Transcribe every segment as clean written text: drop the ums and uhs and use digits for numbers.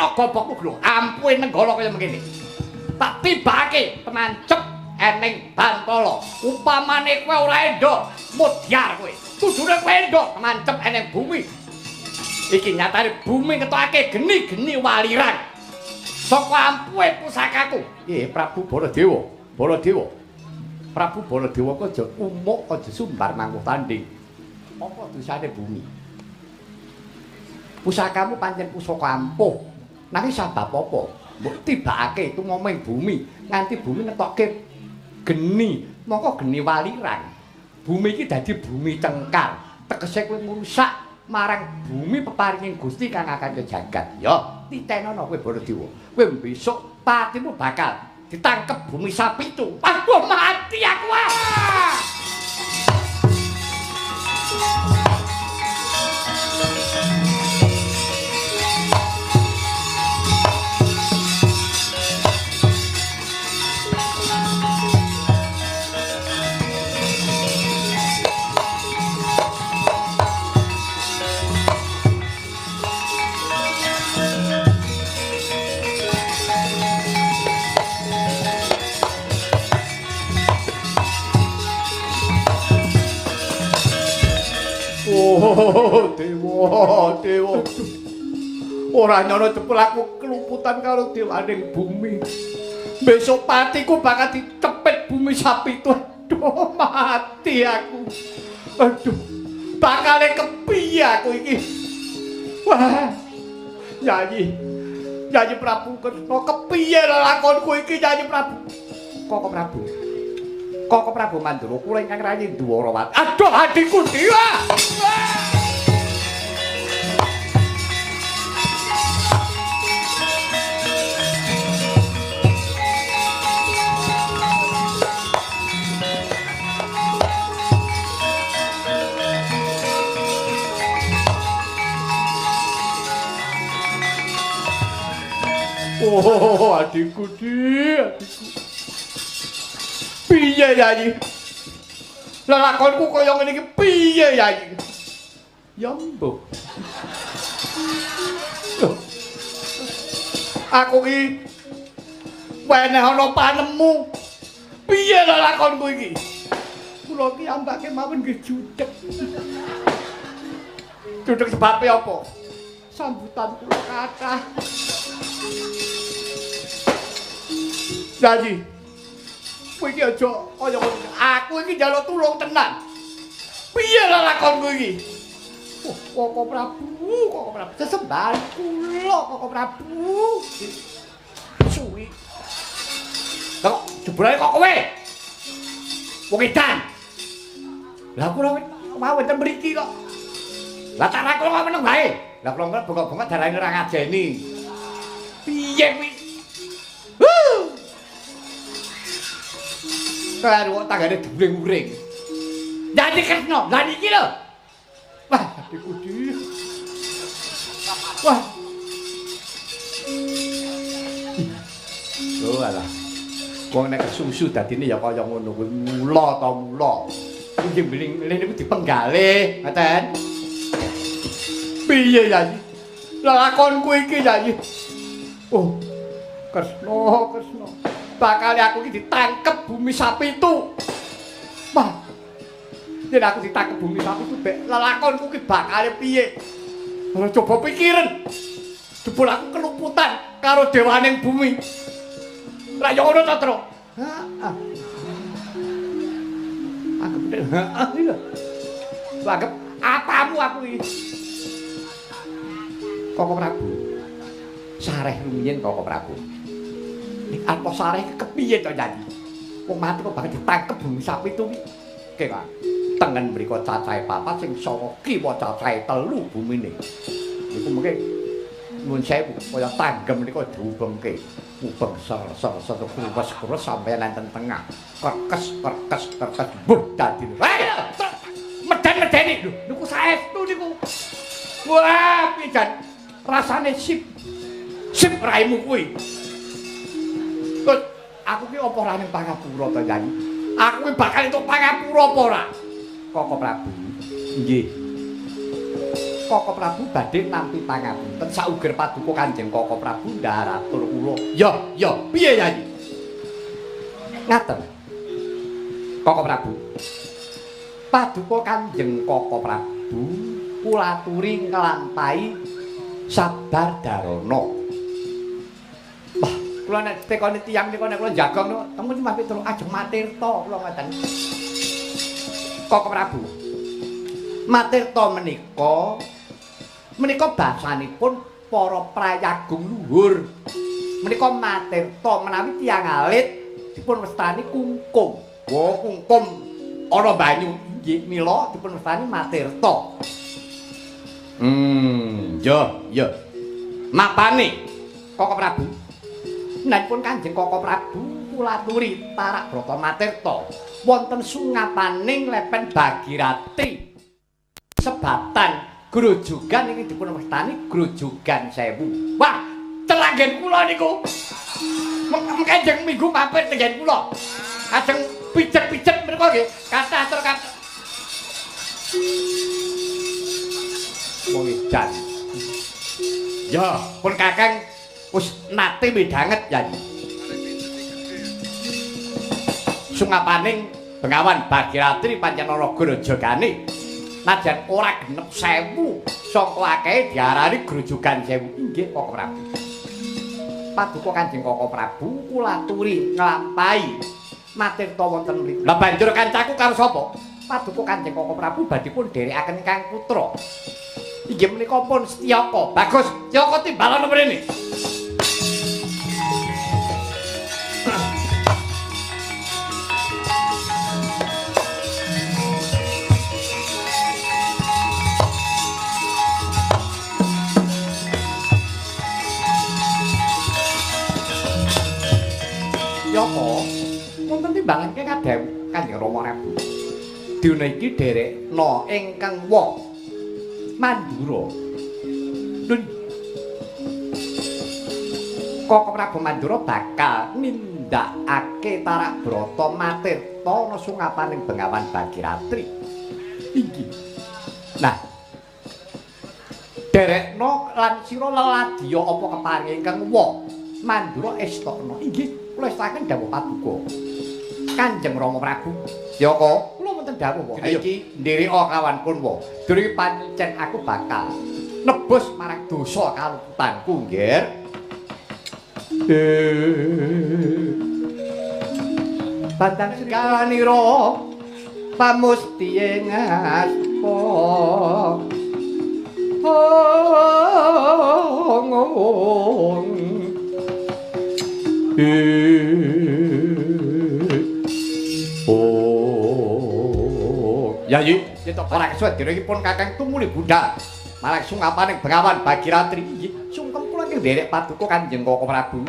kena gobokmu lho. Ampuhe nenggala kaya mengene. Tak tibake pemancep eneng Bantala. Upamane kowe ora endo, mudyar kowe. Kudune kowe endo mancep eneng bumi. Iki nyatane bumi ketokake geni-geni waliran. Saka ampuhe pusakaku. Prabu Baladewa. Baladewa. Prabu Baladewa kok aja umuk aja sumbar mangkuh tanding. Apa dosane bumi? Pusakamu pancen pusaka ampuh. Nanging sabab apa? Mbok tibakake tumomeng bumi nganti bumi ngetokke geni, mongko geni waliran. Bumi iki dadi bumi cengkar. Tegese kowe ngrusak marang bumi peparinging Gusti kang akan jagat. Ya, titenono kowe Baladewa. Kowe besok patimu bakal ditangkep bumi sapi itu. Aduh mati aku. Oh, dewa. Ora nyono cepul aku keluputan karo dewaning bumi. Besok patiku bakal dicepet bumi sapi itu. Aduh, mati aku. Aduh, bakale kepiye aku iki. Wah, Nyanyi Prabu Kresna, kepiye lakonku iki Nyanyi Prabu? Koko Prabu Mandura kula ingkang rayi Dwarawati. Aduh adikku Dewa. Oh, adikku adikku. Piye Yayi? Lelakonku kaya ngene iki piye Yayi? Ya mbok. Aku iki weneh ana panemu. Piye lelakonku iki? Kula ki ambake mawon nggih judhek. Judhek sebabe apa? Sambutan kula kathah. Yayi, kowe iki aja kaya ngono. Aku iki njaluk tulung tenan. Piye lelakonku iki? Koko Prabu. Sesembahan kula Koko Prabu. Suwi. Kok jebule kok kowe? Wong edan. Lah kula mau wonten mriki kok. Lah cara kula meneng wae. Lah kula bengok-bengok darane ora ngajeni. Piye kuwi? Karo tanggane during-uring. Nyanyi Kresna, lah niki lho. Wah, adikku iki. Wah. Oh alah. Wong nek kesusu dadine ya kaya ngono kuwi mula ta mula. Iki mling niku dipenggale, ngoten. Piye Yayi? Lelakonku iki Yayi. Oh. Kresna. Bakal aku iki ditangkep bumi sapi itu. Wah. Yen aku ditangkep bumi sapi itu bek lelakonku ki bakal piye? Ora coba pikirin. Jebul aku keluputan karo dewaning bumi. Lah yo ngono to, Tru. Heeh. Aku bener. Heeh iki lho. Anggap apamu aku iki. Koko Prabu. Sareh rumiyin Koko Prabu. Nek apa sareh kepiye to Nyanyi? Wong mati kok bakal ditangkep bumi sapi itu ki. Oke, Kak. Tengen mriko cacahe 4 sing saka kiwa cacahe 3 bumine. Iku mengke nuwun sewu kaya tanggem nika diubengke. Ubeng ser kurus sampeyan enten tengah. Kerkes. Buh dadi. Meden-medeni lho. Niku saestu niku. Wah, piye jan rasane sip raimu kuwi. Kok aku ki apa ora ning pangapura to Nyanyi? Aku ki bakal entuk pangapura apa ora? Koko Prabu. Nggih. Koko Prabu badhe nampi pangapunten sauger paduka Kanjeng Koko Prabu ndaratur kula. Ya, piye Yayi? Ngaten. Koko Prabu. Paduka Kanjeng Koko Prabu kula aturi nglampahi Sabar Darana. Wah, kula nek tekone tiyang niku nek kula jagong niku temen mampir terus ajeng Matirta kula ngoten. Koko Prabu. Matirta menika basanipun para prayagung luhur. Menika Matirta menawi tiyang alit dipun wastani kungkum. Wah, kungkum ana banyu nggih mila dipun wastani Matirta. Ya. Mapane Koko Prabu. Menipun Kanjeng Koko Prabu kula aturi tarak brata Matirta wonten sungapaning lepen Bagirati. Sebatan grojogan iki dipun wastani Grojogan Sewu. Wah, telanggen kula niku. Kanjeng minggu mampir tenggen kula. Ajeng pijet-pijet menika nggih kathah tur kathah. Wong edan. Ya, pun Kakang wis nate midanget ya. Sungapaning Bengawan Bagirati pancen ana grojogane. Najan ora genep 1000 saka akehe diarani Grojogan Sewu. Inggih Koko Prabu. Paduka Kanjeng Koko Prabu kula aturi nglampahi Matirta wonten mriku. Lah banjur kancaku karo sapa? Paduka Kanjeng Koko Prabu badhe pun dherekaken Kang Putra. Inggih menika pun Setyaka. Bagus, Setyaka timbalan mrene. Yoko, wonten timbangan ke kadhew Kanjeng Rama Prabu. Dina iki dherekna ingkang wa Mandura. Lun Koko Prabu Mandura bakal nindakake tarak brata Matirta ana sungapaning Bengawan Bagirati. Inggih. Nah, derekna lan sira leladya apa keparing ingkang wa Mandura estokna. Inggih. Kula istaken dawuh paduka. Kanjeng Rama Prabu. Yoko, kula wonten dawuh wae. Iki ndereka kawanipun wae. Durung pancen aku bakal nebus marang dosa kaluputanku, nggih. Bandang sekanira pamustihe ngaspa. Yayi, cetok ora kesuwen direngipun Kakang tumuli Budha. Marang sungapaning Bengawan Bagirati. Inggih, sungkem kula nggih nderek paduka Kanjeng Koko Prabu.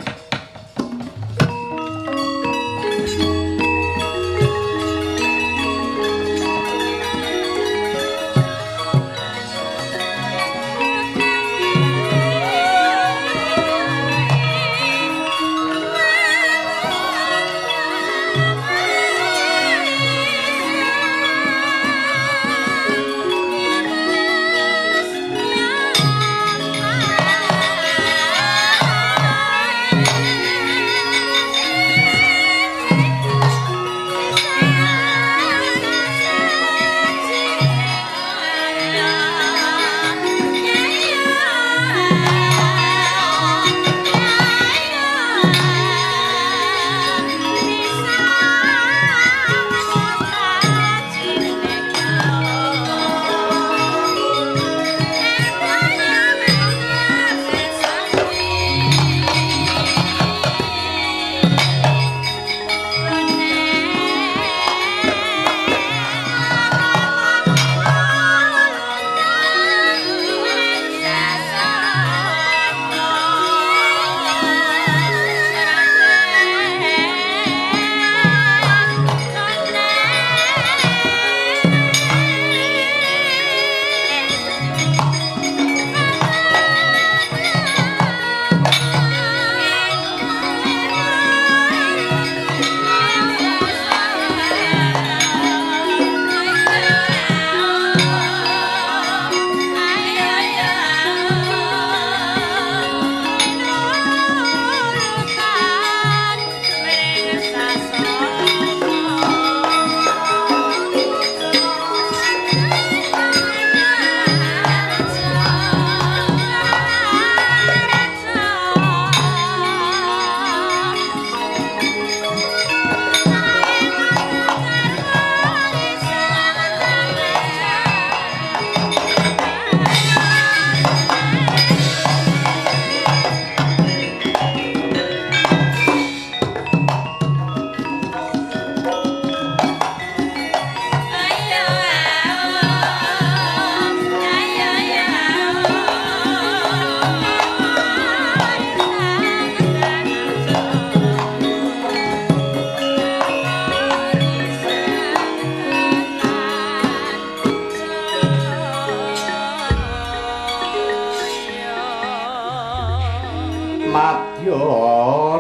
Madya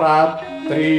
Ratri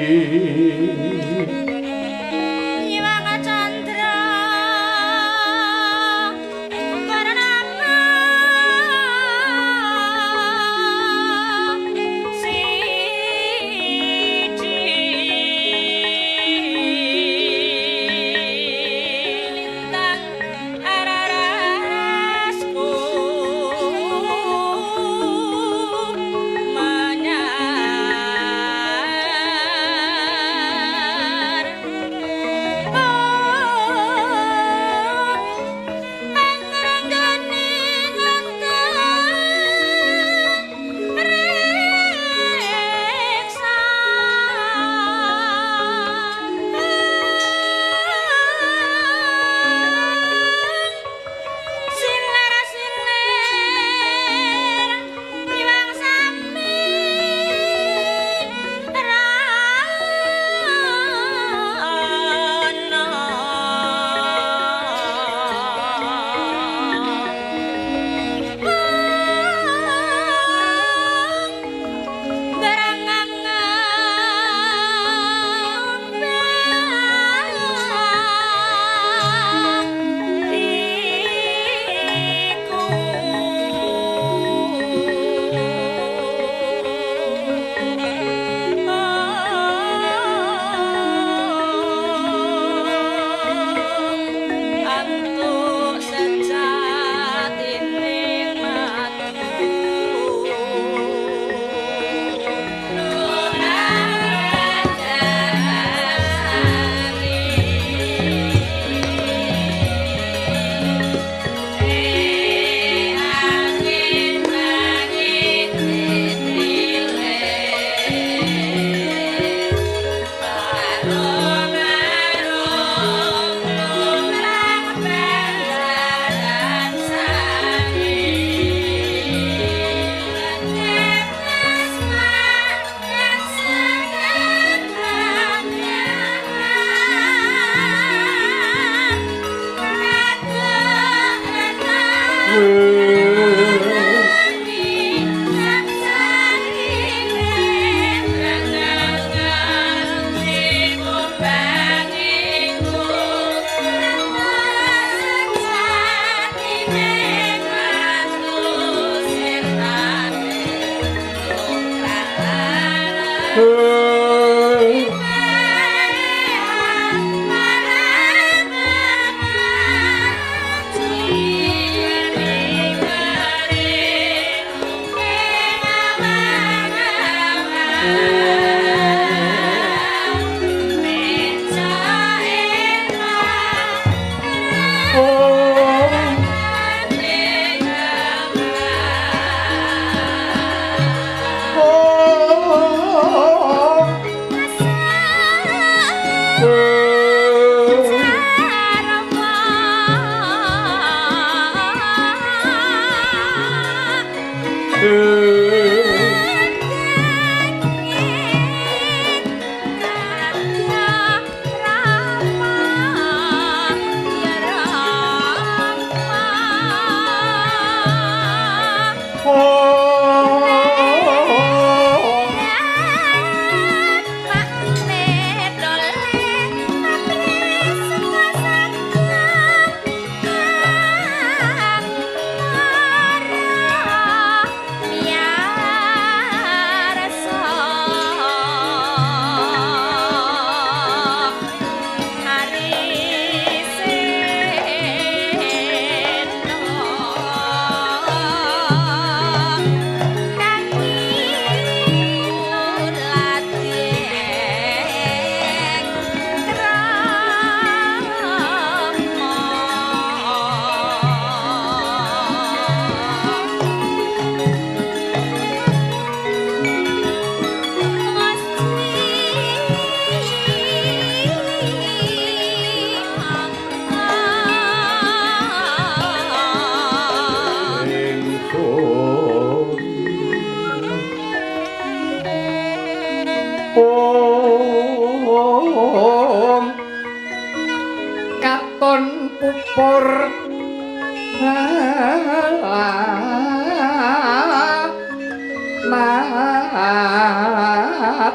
pur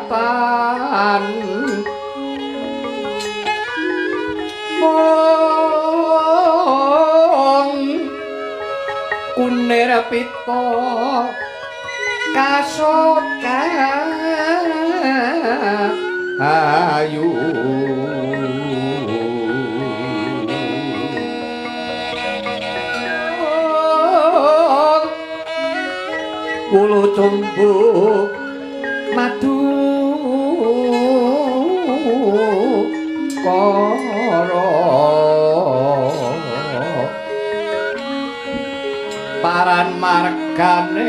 Patan Wong Kunir pita kasoka ayu Kulo cumbuk madu karo paran margane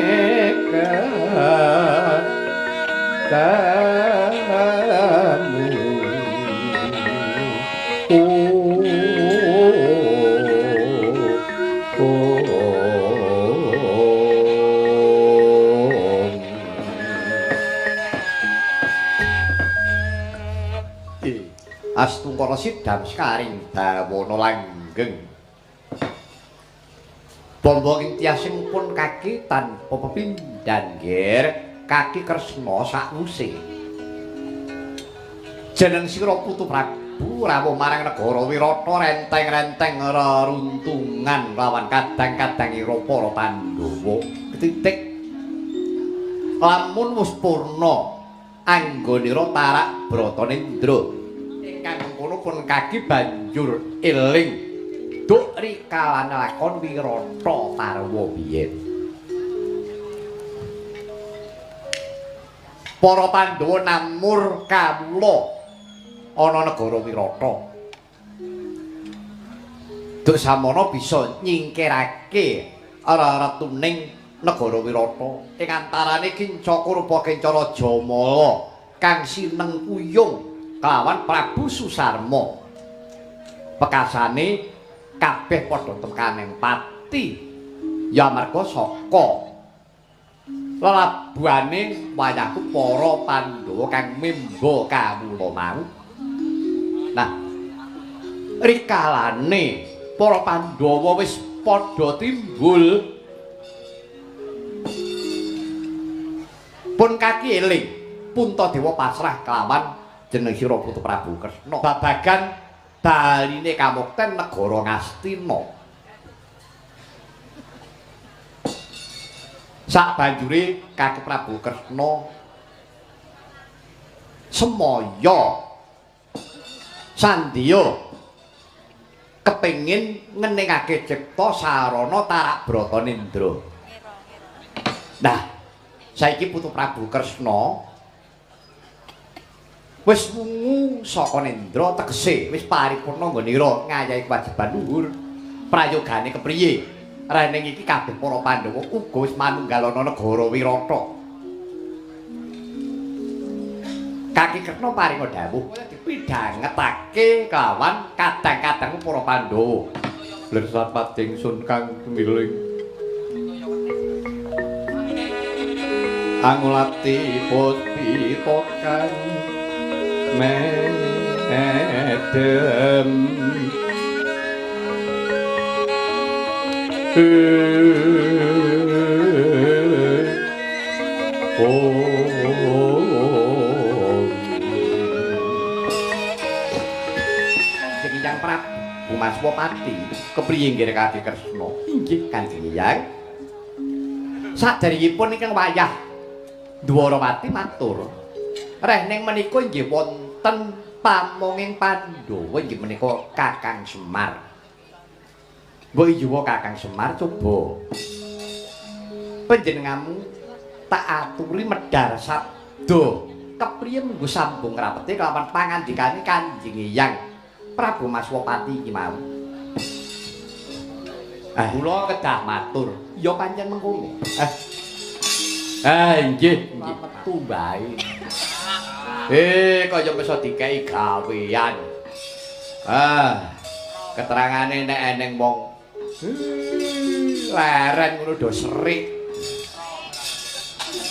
Astungkara sidam sekaring bawana langgeng Bombo ing tiasing pun kaki tanpa pepindhan ger kaki Kresna sakwuse jeneng sira putu Prabu rawuh marang negara Wirata renteng-renteng reruntungan lawan kadang-kadang ira para Pandhawa titik lamun wis purna anggonira tarak Bratanendra ingkang mengkono pun kaki banjur eling duk rikalan lakon Wirata Parwa biyen para Pandhawa namur kawula ana negara Wirata duk samana bisa nyingkirake retuning negara Wirata ing antarane Kinca Kurupa Kencana Jamala kang sineng kuyung kelawan Prabu Susarma pekasane kabeh padha tekaning pati ya amarga saka lelabuhane wayahku para Pandhawa kang mimba kawula mau nah rikalane para Pandhawa wis padha timbul pun kaki eling Puntadewa pasrah kelawan jeneng sira putu Prabu Kresna babagan baline kamukten negara Ngastina sabanjure kaki Prabu Kresna semaya sandhiya kepengin ngeningake cipta sarana tarak Bratanendra nah saiki putu Prabu Kresna wis wungu saka Nendra tegese wis paripurna nggonira ngayahi kewajiban luhur prayogane kepriye rene iki kabeh para Pandhawa uga wis manunggal ana negara Wirata Kaki Kresna paringa dawuh dipidhangetake kawan kadang-kadang para Pandhawa lir sapating sun kang miling angulati puspita kang medem Kanjeng Prabu Maswapati kepriye nggih Kaki Kresna inggih Kanjeng Hyang saderengipun ingkang wayah Dwarawati matur reh ning menika inggih wonten pamonging Pandhawa inggih menika Kakang Semar. Mbok yuwa Kakang Semar coba panjenenganmu tak aturi medhar sabda kepriye munggo sambung rapete kelawan pangandikane Kanjeng Hyang Prabu Maswapati iki mau. Kula kedah matur, ya pancen mengkono. Inggih, metu bae. Kaya bisa dikei gawean. Keterangane nek eneng wong leren ngono do serik.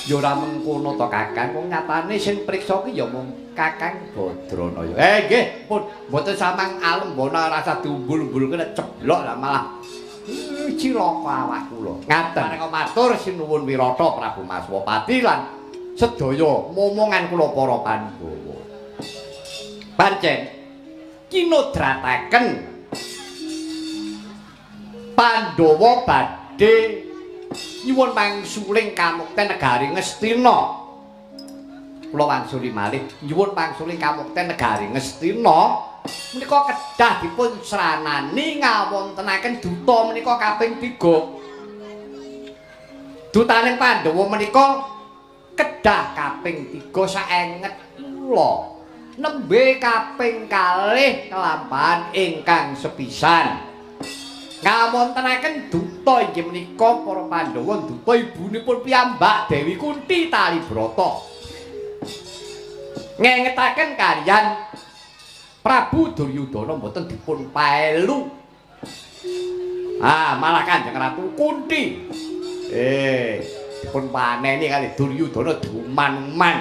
Ya ora mengkono to Kakang, wong nyatane sing priksa ki ya mung Kakang Badranaya. Nggih, pun mboten samang alembana rasa diumbul-umbulke nek ceblok lah malah cilaka awak kula. Ngaten menika matur sinuwun Wirata Prabu Maswapati lan sedaya momongan kula para Pandhawa. Pancen kinodrataken Pandhawa badhe nyuwun pangsuling kamukten negari Ngastina. Kula wangsuli malih nyuwun pangsuling kamukten negari Ngastina menika kedah dipun sranani ngawontenaken duta menika kaping 3. Dutaning Pandhawa menika kedah kaping 3 saenget kula nembe kaping 2 kelampahan ingkang sepisan. Ngawontenaken duta inggih menika para Pandhawa duta ibunipun piyambak Dewi Kunti Talibrata. Ngengetaken kaliyan Prabu Duryudana mboten dipun paelu. Malah Kanjeng Ratu Kunti dipun paneni kali Duryudana duman-uman.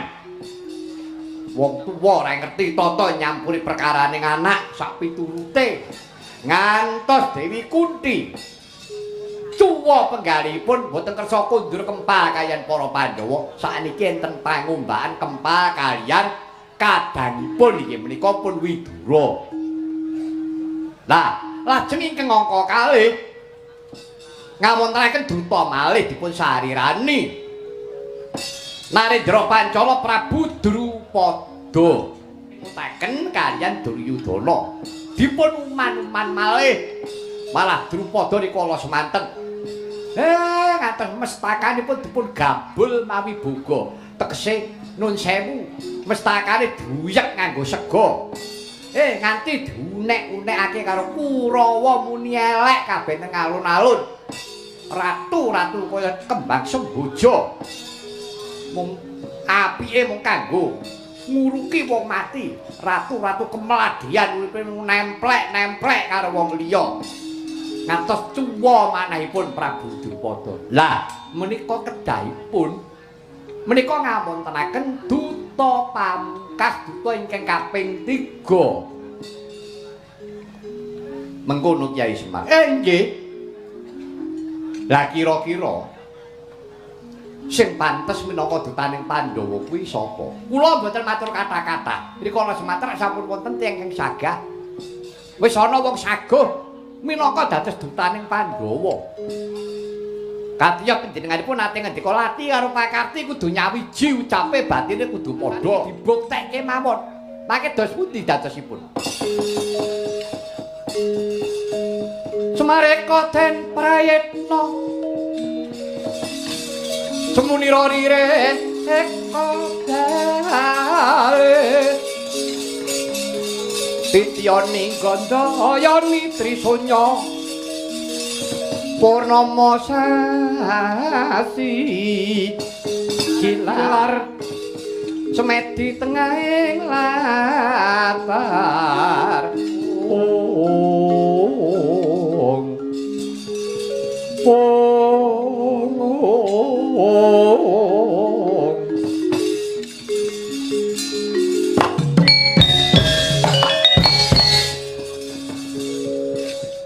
Wong tuwa ora ngerti tata nyampuri perkaraning anak sak piturute. Ngantos Dewi Kunti cuwa penggalipun boten kersa kundur kempal kaliyan para Pandhawa. Sakniki enten pangumbakan kempal kaliyan kadangipun inggih menika pun Widura. Lah, lajeng ingkang angka kalih ngawontenaken duta malih dipun sarirani Narendra Pancala Prabu Drupada utaken kaliyan Duryudana dipun uman-uman malih malah Drupada rikala semanten ngaten mestakanipun dipun gabul mawi boga tegese nun sewu mestakane duyek nganggo sega nganti diunek-unekake karo Kurawa muni elek kabeh teng alun-alun ratu-ratu kaya kembang semboja mung apike mung kanggo nguruki wong mati ratu-ratu kemeladian uripe nemplek-nemplek karo wong liya ngantos cuwa manahipun Prabu Drupada. Lah menika kedahipun menika ngawontenaken duta pamungkas duta ingkang kaping 3. Mengkono Kyai Semar. Nggih. Lah kira-kira sing pantes minangka dutaning Pandhawa kuwi sapa? Kula mboten matur kata-kata. Rikala Sumatera sampun wonten tiyang ingkang sagah. Wis ana wong saguh minangka dados dutaning Pandhawa. Kadya panjenenganipun nate ngendika lati karo Pakarti kudu nyawiji ucape batine kudu padha dibuktekke mawon. Mangke dos pundi dadosipun? Semareka den prayitna semunira rire eka dale Tityani Gandayani Trisunya Purnama sasi kilar semedi tengahing latar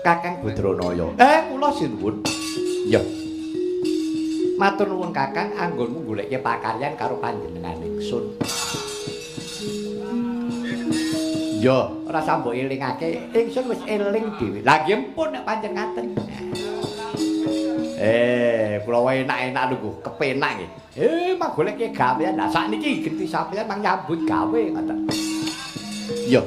Kakang Badranaya. Kula sinuwun. Ya. Matur nuwun Kakang anggonmu goleke pakaryan karo panjenengan ingsun. Ya, ora sambok elingake. Ingsun wis eling dhewe. Lah nggih pun nek pancen ngaten. Kula wae enak-enak lho, kepenak nggih. Mak goleke gawean. Lah sakniki genti sampeyan mang nyambut gawe ngoten. Ya.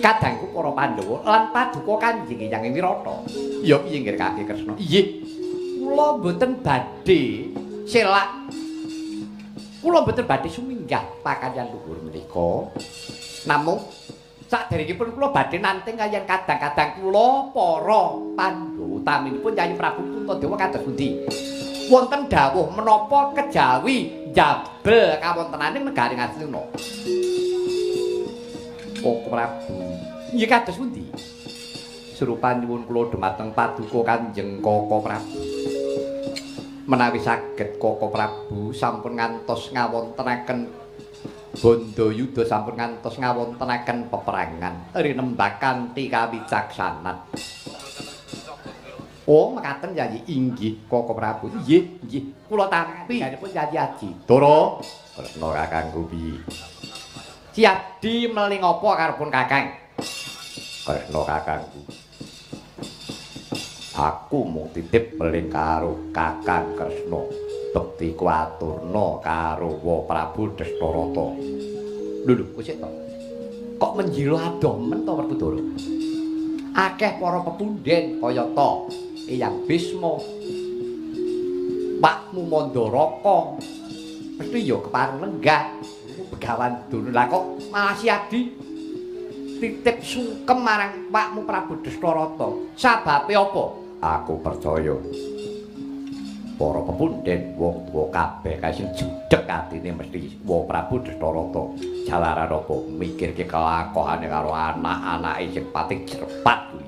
Kadangku para Pandhawa lan paduka Kanjeng Hyang Wirata. Ya piye nggih Kakang Kresna? Inggih. Kula mboten badhe selak. Kula mboten badhe suminggah pakaryan luhur menika. Namung saderengipun kula badhe nanting kaliyan kadang-kadang kula para Pandhawa utaminipun Yayi Prabu Puntadewa kados pundi? Wonten dawuh menapa kejawi njabel kawontenaning negari Ngastina. Koko Prabu. Nggih kados pundi? Surupan nyuwun kula dhumateng paduka Kanjeng Koko Prabu. Menawi saged Koko Prabu sampun ngantos ngawontenaken Bandayuda sampun ngantos ngawontenaken peperangan rinembakan kanthi kawicaksanan. Oh, mekaten Yayi inggih Koko Prabu. Nggih. Kula tampi pun Yayi Aditara. Kresna kakangku piye? Siadi meling apa karepun Kakang? Kresna kakangku. Aku mung titip meling karo Kakang Kresna. Bekti kuaturna karo Prabu Dastarata. Lho, kok sik to? Kok menjilo adomen to Werkudara? Akeh para pepunden kaya ta Eyang Bisma, Pakmu Mandaraka, mesti ya kepareng lenggah Begawan Durna. Lah kok malah Siadi titip sungkem marang Pakmu Prabu Dastarata. Sababe apa? Aku percaya para pepunden wong tuwa kabeh kasing judhek atine mesti wa Prabu Dastarata. Jalaran apa mikirke kelakone karo anak-anake sing pating jerepat kuwi.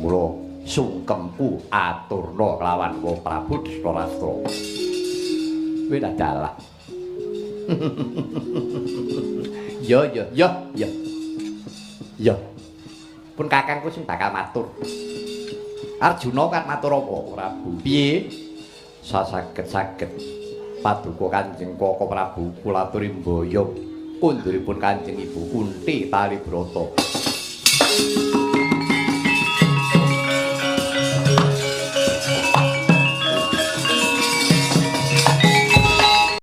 Mula sungkemku aturna kelawan wa Prabu Dastarata. Kuwi dalah. Ya. Pun kakangku sing bakal matur. Arjuna kan matur apa, Prabu? Piye? Saged paduka Kanjeng Koko Prabu kula aturi mboyong kunduripun Kanjeng Ibu Kunti Talibrata.